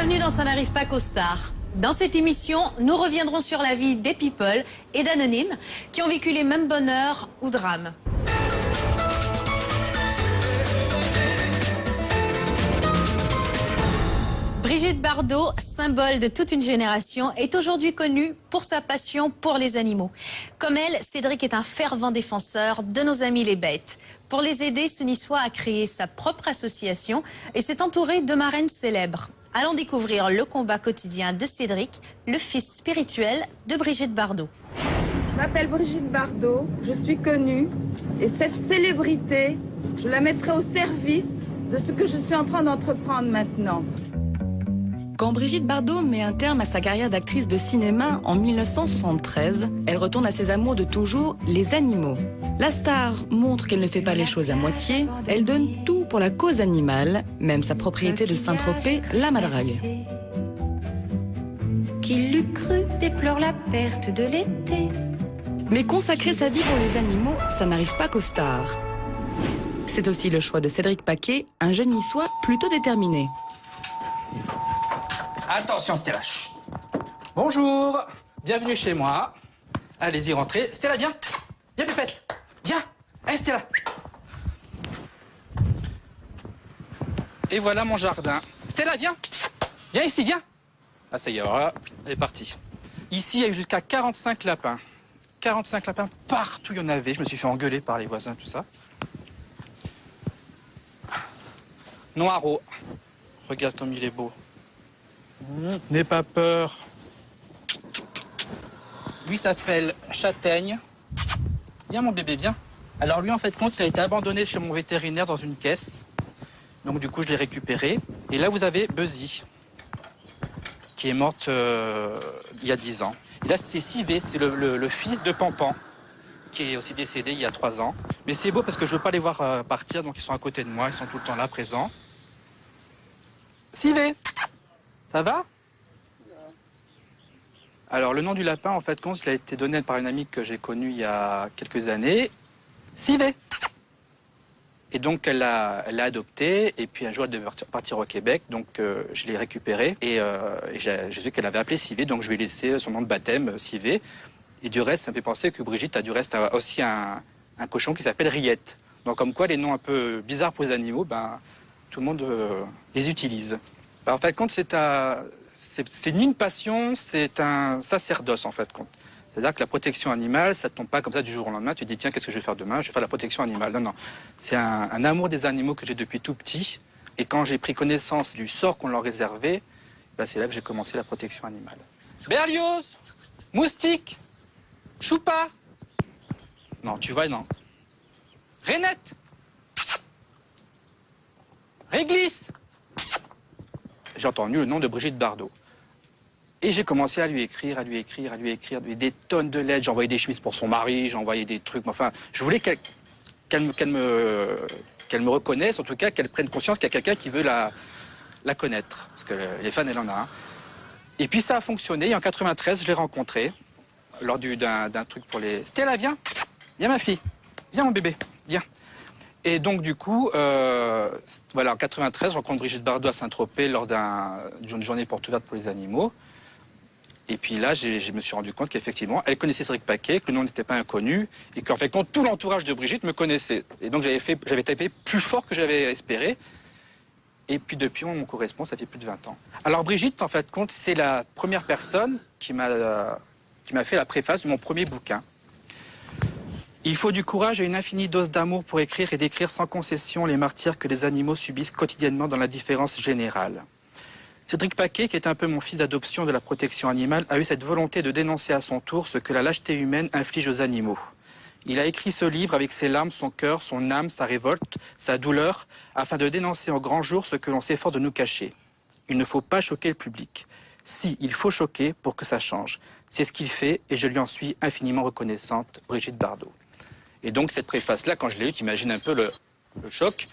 Bienvenue dans Ça n'arrive pas qu'aux stars. Dans cette émission, nous reviendrons sur la vie des people et d'anonymes qui ont vécu les mêmes bonheurs ou drames. Brigitte Bardot, symbole de toute une génération, est aujourd'hui connue pour sa passion pour les animaux. Comme elle, Cédric est un fervent défenseur de nos amis les bêtes. Pour les aider, ce Niçois a créé sa propre association et s'est entouré de marraines célèbres. Allons découvrir le combat quotidien de Cédric, le fils spirituel de Brigitte Bardot. Je m'appelle Brigitte Bardot, je suis connue et cette célébrité, je la mettrai au service de ce que je suis en train d'entreprendre maintenant. Quand Brigitte Bardot met un terme à sa carrière d'actrice de cinéma en 1973, elle retourne à ses amours de toujours, les animaux. La star montre qu'elle ne fait pas les choses à moitié, elle donne tout pour la cause animale, même sa propriété de Saint-Tropez la madrague. Qui l'eût cru déplore la perte de l'été. Mais consacrer sa vie pour les animaux, ça n'arrive pas qu'aux stars. C'est aussi le choix de Cédric Paquet, un jeune niçois plutôt déterminé. Attention Stella. Chut. Bonjour, bienvenue chez moi. Allez-y, rentrez. Stella, viens. Viens, Pépette. Viens. Allez, Stella. Et voilà mon jardin. Stella, viens. Viens ici, viens. Ah, ça y est, voilà. Elle est partie. Ici, il y a eu jusqu'à 45 lapins. 45 lapins, partout il y en avait. Je me suis fait engueuler par les voisins, tout ça. Noiro. Regarde comme il est beau. N'aie pas peur. Lui s'appelle Châtaigne. Viens mon bébé, viens. Alors lui en fait compte, il a été abandonné chez mon vétérinaire dans une caisse. Donc du coup je l'ai récupéré. Et là vous avez Buzzy, qui est morte il y a 10 ans. Et là c'est Sivé, c'est le fils de Pampan, qui est aussi décédé il y a 3 ans. Mais c'est beau parce que je veux pas les voir partir, donc ils sont à côté de moi, ils sont tout le temps là, présents. Sivé! Ça va? Alors, le nom du lapin, en fait, il a été donné par une amie que j'ai connue il y a quelques années, Sivé. Et donc, elle l'a adopté, et puis un jour, elle devait partir au Québec, donc je l'ai récupéré, et j'ai vu qu'elle avait appelé Sivé, donc je lui ai laissé son nom de baptême, Sivé. Et du reste, ça me fait penser que Brigitte a du reste aussi un cochon qui s'appelle Riette. Donc, comme quoi, les noms un peu bizarres pour les animaux, ben, tout le monde les utilise. En fait, c'est ni une passion, c'est un sacerdoce, en fait. C'est-à-dire que la protection animale, ça ne tombe pas comme ça du jour au lendemain. Tu te dis, tiens, qu'est-ce que je vais faire demain? Je vais faire la protection animale. Non, non. C'est un amour des animaux que j'ai depuis tout petit. Et quand j'ai pris connaissance du sort qu'on leur réservait, ben, c'est là que j'ai commencé la protection animale. Berlioz, moustique, choupa. Non, tu vois, non. Rainette, réglisse. J'ai entendu le nom de Brigitte Bardot. Et j'ai commencé à lui écrire des tonnes de lettres. J'ai envoyé des chemises pour son mari, j'ai envoyé des trucs. Enfin, je voulais qu'elle me reconnaisse, en tout cas, qu'elle prenne conscience qu'il y a quelqu'un qui veut la connaître. Parce que les fans, elle en a un. Et puis ça a fonctionné. Et en 93, je l'ai rencontrée lors d'un truc pour les... Stella, viens. Viens, ma fille. Viens, mon bébé. Viens. Et donc, du coup, voilà, en 93, je rencontre Brigitte Bardot à Saint-Tropez lors d'une journée porte ouverte pour les animaux. Et puis là, je me suis rendu compte qu'effectivement, elle connaissait Cédric Paquet, que le nom n'était pas inconnu, et qu'en fait, tout l'entourage de Brigitte me connaissait. Et donc, j'avais tapé plus fort que j'avais espéré. Et puis, depuis, on correspond, ça fait plus de 20 ans. Alors, Brigitte, en fait, c'est la première personne qui m'a fait la préface de mon premier bouquin. Il faut du courage et une infinie dose d'amour pour écrire et décrire sans concession les martyrs que les animaux subissent quotidiennement dans l'indifférence générale. Cédric Paquet, qui est un peu mon fils d'adoption de la protection animale, a eu cette volonté de dénoncer à son tour ce que la lâcheté humaine inflige aux animaux. Il a écrit ce livre avec ses larmes, son cœur, son âme, sa révolte, sa douleur, afin de dénoncer au grand jour ce que l'on s'efforce de nous cacher. Il ne faut pas choquer le public. Si, il faut choquer pour que ça change. C'est ce qu'il fait et je lui en suis infiniment reconnaissante, Brigitte Bardot. Et donc cette préface-là, quand je l'ai eue, tu imagines un peu le choc.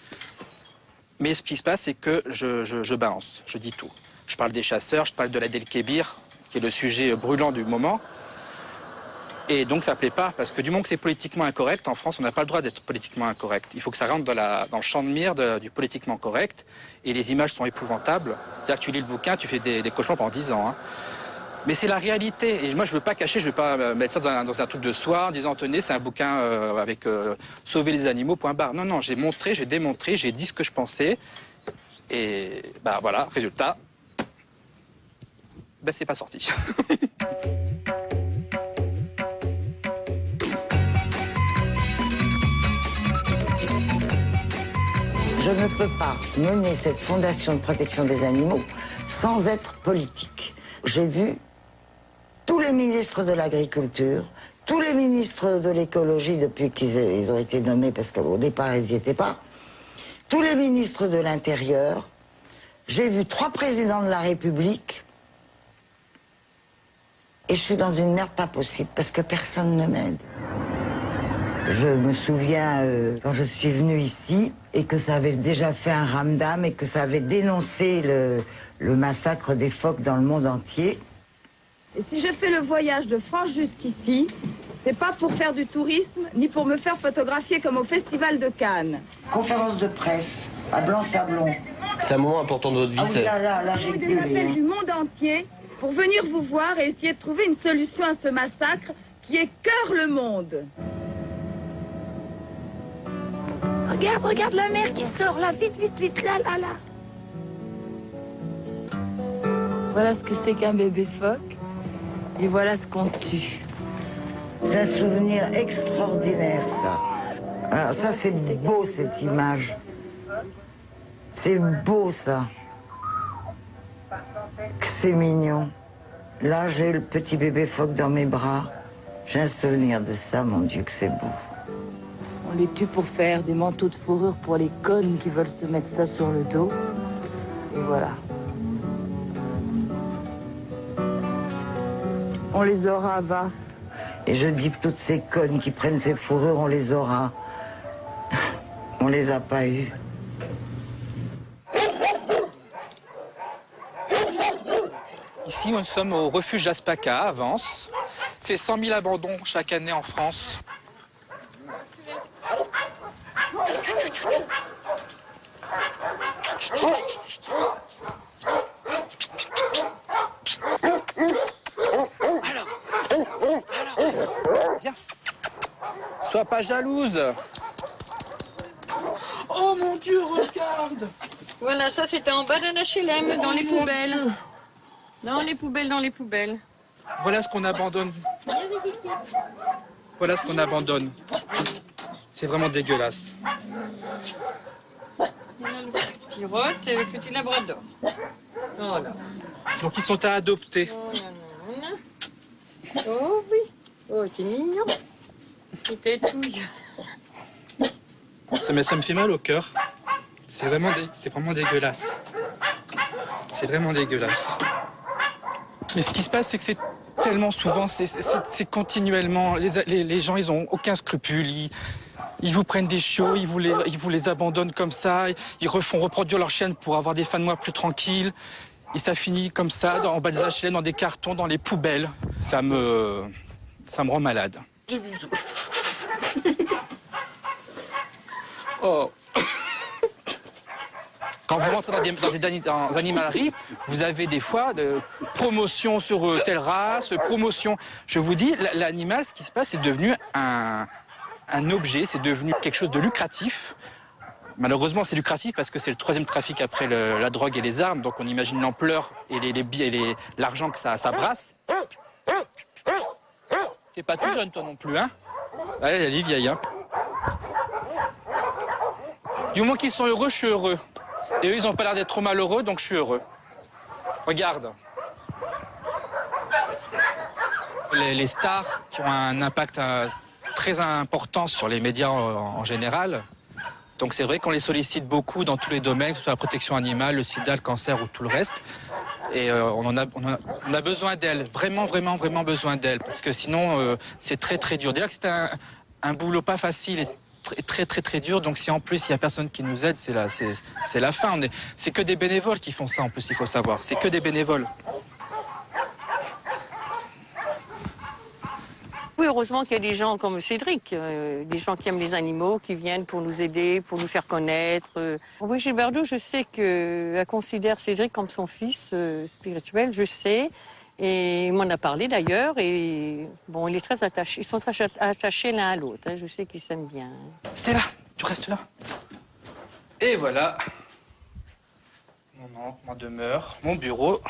Mais ce qui se passe, c'est que je balance, je dis tout. Je parle des chasseurs, je parle de la Del Kébir, qui est le sujet brûlant du moment. Et donc ça ne plaît pas, parce que du moment que c'est politiquement incorrect, en France, on n'a pas le droit d'être politiquement incorrect. Il faut que ça rentre dans le champ de mire du politiquement correct, et les images sont épouvantables. C'est-à-dire que tu lis le bouquin, tu fais des cauchemars pendant 10 ans. Hein. Mais c'est la réalité, et moi je ne veux pas cacher, je ne veux pas mettre ça dans un truc de soir en disant tenez, c'est un bouquin avec sauver les animaux, point barre. Non, j'ai montré, j'ai démontré, j'ai dit ce que je pensais, et bah voilà, résultat, ben c'est pas sorti. Je ne peux pas mener cette fondation de protection des animaux sans être politique. J'ai vu tous les ministres de l'Agriculture, tous les ministres de l'Écologie depuis qu'ils ont été nommés, parce qu'au départ, ils n'y étaient pas, tous les ministres de l'Intérieur. J'ai vu 3 présidents de la République et je suis dans une merde pas possible parce que personne ne m'aide. Je me souviens quand je suis venue ici et que ça avait déjà fait un ramdam et que ça avait dénoncé le massacre des phoques dans le monde entier. Et si je fais le voyage de France jusqu'ici, c'est pas pour faire du tourisme, ni pour me faire photographier comme au Festival de Cannes. Conférence de presse à Blanc-Sablon. C'est un moment important de votre vie. Ah oui, là, j'ai Des appels gueulé. du monde entier pour venir vous voir et essayer de trouver une solution à ce massacre qui écœure le monde. Regarde la mer qui sort là, vite, là. Voilà ce que c'est qu'un bébé phoque et voilà ce qu'on tue. C'est un souvenir extraordinaire, ça. Alors ça, c'est beau, cette image. C'est beau, ça. Que c'est mignon. Là, j'ai le petit bébé phoque dans mes bras. J'ai un souvenir de ça, mon Dieu, que c'est beau. On les tue pour faire des manteaux de fourrure pour les connes qui veulent se mettre ça sur le dos. Et voilà. On les aura, va. Et je dis que toutes ces connes qui prennent ces fourrures, on les aura. On les a pas eues. Ici, nous sommes au refuge Aspaca, à Vence. C'est 100 000 abandons chaque année en France. Viens. Sois pas jalouse. Oh mon Dieu, regarde! Voilà, ça c'était en bas d'un HLM, dans les poubelles. Dans les poubelles. Voilà ce qu'on abandonne. Voilà ce qu'on abandonne. C'est vraiment dégueulasse. Voilà le petit rotte et le petit labrador. Voilà. Donc ils sont à adopter. Oh oui. Oh, c'est mignon. Il tétouille. Ça me fait mal au cœur. C'est vraiment dégueulasse. C'est vraiment dégueulasse. Mais ce qui se passe, c'est que c'est tellement souvent, c'est continuellement. Les gens, ils ont aucun scrupule. Ils vous prennent des chiots, ils vous les abandonnent comme ça. Ils font reproduire leurs chiennes pour avoir des fins de mois plus tranquilles. Et ça finit comme ça, en bas des HLM, dans des cartons, dans les poubelles. Ça me rend malade. Des bisous. Oh. Quand vous rentrez dans animaleries, vous avez des fois de promotion sur telle race, promotion. Je vous dis, l'animal, ce qui se passe, c'est devenu un objet, c'est devenu quelque chose de lucratif. Malheureusement, c'est lucratif parce que c'est le 3e trafic après la drogue et les armes. Donc on imagine l'ampleur et l'argent que ça brasse. T'es pas tout jeune, toi non plus, hein? Allez, elle est vieille, hein? Du moment qu'ils sont heureux, je suis heureux. Et eux, ils n'ont pas l'air d'être trop malheureux, donc je suis heureux. Regarde. Les stars qui ont un impact très important sur les médias en général. Donc c'est vrai qu'on les sollicite beaucoup dans tous les domaines, que ce soit la protection animale, le sida, le cancer ou tout le reste. Et on a besoin d'elles, vraiment besoin d'elles. Parce que sinon, c'est très dur. Déjà que c'est un boulot pas facile et très dur. Donc si en plus il n'y a personne qui nous aide, c'est la fin. C'est que des bénévoles qui font ça en plus, il faut savoir. C'est que des bénévoles. Oui, heureusement qu'il y a des gens comme Cédric, des gens qui aiment les animaux, qui viennent pour nous aider, pour nous faire connaître. Brigitte Bardot, je sais qu'elle considère Cédric comme son fils spirituel, je sais. Et il m'en a parlé d'ailleurs. Et bon, il est très attaché. Ils sont très attachés l'un à l'autre. Hein. Je sais qu'ils s'aiment bien. Stella, tu restes là. Et voilà. Ma demeure, mon bureau,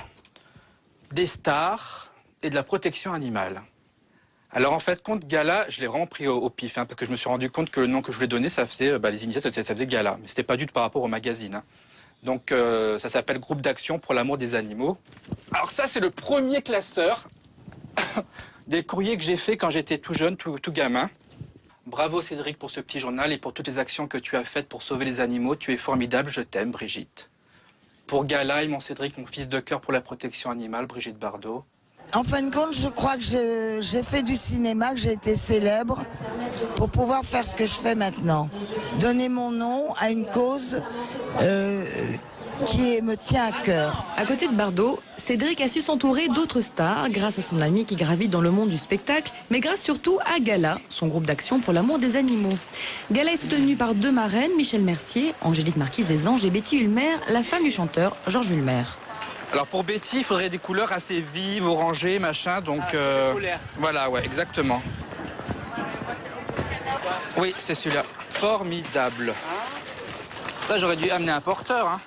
des stars et de la protection animale. Alors en fait, compte Gala, je l'ai vraiment pris au pif, hein, parce que je me suis rendu compte que le nom que je voulais donner, ça faisait, les initiales, ça faisait Gala. Mais c'était pas du tout par rapport au magazine. Hein. Donc ça s'appelle Groupe d'action pour l'amour des animaux. Alors ça, c'est le premier classeur des courriers que j'ai fait quand j'étais tout jeune, tout gamin. Bravo Cédric pour ce petit journal et pour toutes les actions que tu as faites pour sauver les animaux. Tu es formidable, je t'aime, Brigitte. Pour Gala et mon Cédric, mon fils de cœur pour la protection animale, Brigitte Bardot. En fin de compte, je crois que j'ai fait du cinéma, que j'ai été célèbre pour pouvoir faire ce que je fais maintenant. Donner mon nom à une cause qui me tient à cœur. À côté de Bardot, Cédric a su s'entourer d'autres stars grâce à son ami qui gravite dans le monde du spectacle, mais grâce surtout à Gala, son groupe d'action pour l'amour des animaux. Gala est soutenu par 2 marraines, Michel Mercier, Angélique Marquise des Anges et Betty Ulmer, la femme du chanteur Georges Ulmer. Alors pour Betty, il faudrait des couleurs assez vives, orangées, machin, donc voilà, ouais, exactement. Oui, c'est celui-là. Formidable. Ça, j'aurais dû amener un porteur, hein.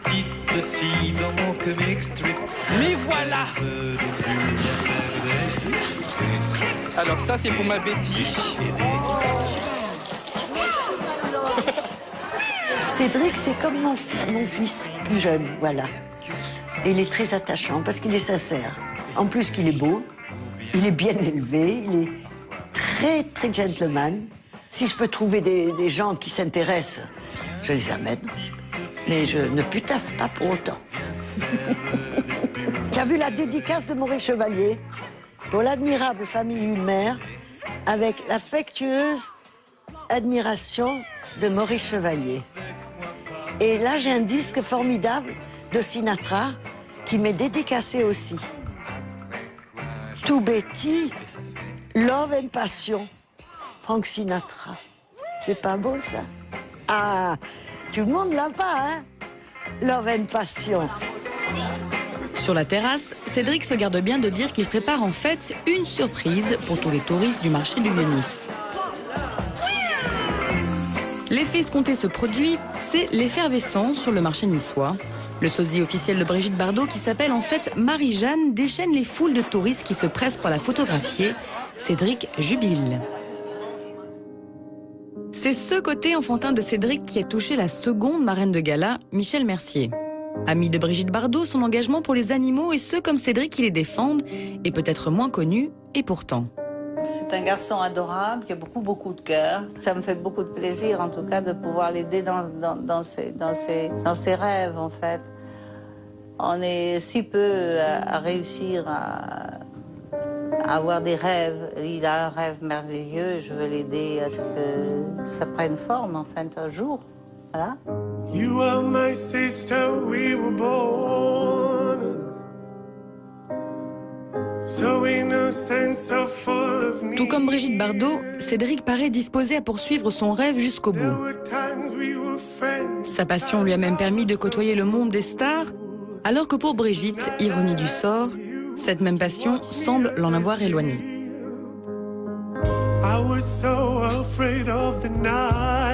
Petite fille dans mon comic strip. Mais voilà. Alors ça, c'est pour ma Betty. Cédric, c'est comme mon fils plus jeune, voilà. Et il est très attachant parce qu'il est sincère. En plus qu'il est beau, il est bien élevé, il est très, très gentleman. Si je peux trouver des gens qui s'intéressent, je les amène. Mais je ne putasse pas pour autant. Tu as vu la dédicace de Maurice Chevalier pour l'admirable famille Ulmer avec l'affectueuse admiration de Maurice Chevalier. Et là, j'ai un disque formidable de Sinatra qui m'est dédicacé aussi. To Betty, Love and Passion, Frank Sinatra. C'est pas beau, ça? Ah, tout le monde l'a pas, hein? Love and Passion. Sur la terrasse, Cédric se garde bien de dire qu'il prépare en fait une surprise pour tous les touristes du marché du Vieux-Nice. L'effet escompté se produit, c'est l'effervescence sur le marché niçois. Le sosie officiel de Brigitte Bardot, qui s'appelle en fait Marie-Jeanne, déchaîne les foules de touristes qui se pressent pour la photographier. Cédric jubile. C'est ce côté enfantin de Cédric qui a touché la seconde marraine de gala, Michel Mercier. Amie de Brigitte Bardot, son engagement pour les animaux et ceux comme Cédric qui les défendent est peut-être moins connu, et pourtant. C'est un garçon adorable qui a beaucoup de cœur. Ça me fait beaucoup de plaisir, en tout cas, de pouvoir l'aider dans ses rêves, en fait. On est si peu à réussir à avoir des rêves. Il a un rêve merveilleux. Je veux l'aider à ce que ça prenne forme, en fait, un jour. Voilà. You are my sister, we were born. Tout comme Brigitte Bardot, Cédric paraît disposé à poursuivre son rêve jusqu'au bout. Sa passion lui a même permis de côtoyer le monde des stars, alors que pour Brigitte, ironie du sort, cette même passion semble l'en avoir éloigné. I was so afraid of the night.